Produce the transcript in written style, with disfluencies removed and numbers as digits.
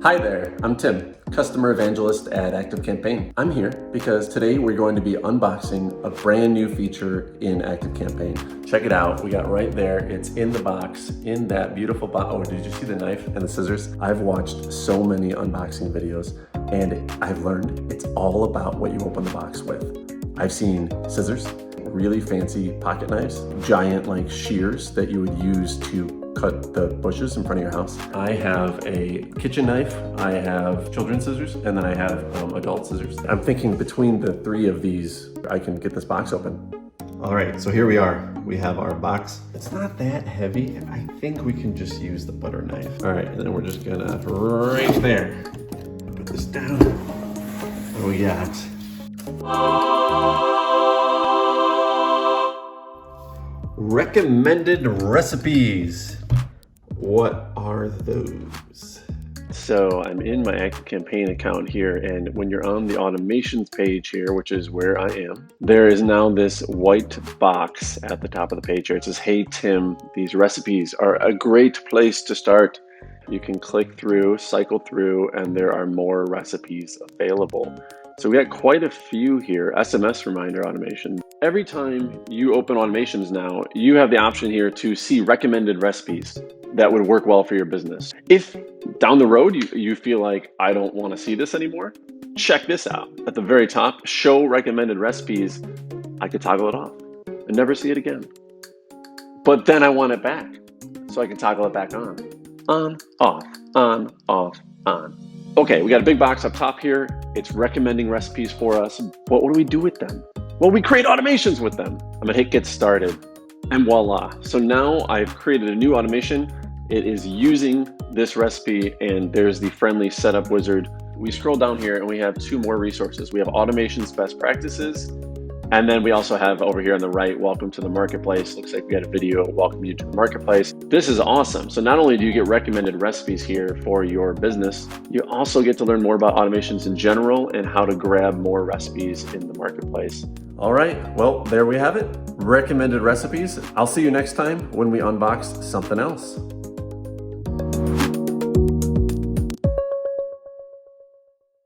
Hi there, I'm Tim, Customer Evangelist at ActiveCampaign. I'm here because today we're going to be unboxing a brand new feature in ActiveCampaign. Check it out, we got right there, it's in the box, in that beautiful box. Oh, did you see the knife and the scissors? I've watched so many unboxing videos and I've learned it's all about what you open the box with. I've seen scissors, really fancy pocket knives, giant like shears that you would use to cut the bushes in front of your house. I have a kitchen knife, I have children's scissors, and then I have adult scissors. I'm thinking between the three of these, I can get this box open. All right, so here we are. We have our box. It's not that heavy. I think we can just use the butter knife. All right, and then we're just gonna, right there, put this down. What do we got? Recommended recipes. What are those? So I'm in my ActiveCampaign account here, and when you're on the automations page here, which is where I am, there is now this white box at the top of the page here. It says, "Hey Tim, these recipes are a great place to start." You can click through, cycle through, and there are more recipes available. So we got quite a few here. SMS reminder automation. Every time you open automations now, you have the option here to see recommended recipes that would work well for your business. If down the road you feel like, I don't want to see this anymore, check this out. At the very top, show recommended recipes. I could toggle it off and never see it again. But then I want it back, so I can toggle it back on. On, off, on, off, on. Okay, we got a big box up top here. It's recommending recipes for us. But what do we do with them? Well, we create automations with them. I'm gonna hit get started, and voila. So now I've created a new automation. It is using this recipe, and there's the friendly setup wizard. We scroll down here and we have two more resources. We have automations best practices, and then we also have over here on the right, welcome to the marketplace. Looks like we got a video welcome you to the marketplace. This is awesome. So not only do you get recommended recipes here for your business, you also get to learn more about automations in general and how to grab more recipes in the marketplace. All right, well, there we have it. Recommended recipes. I'll see you next time when we unbox something else.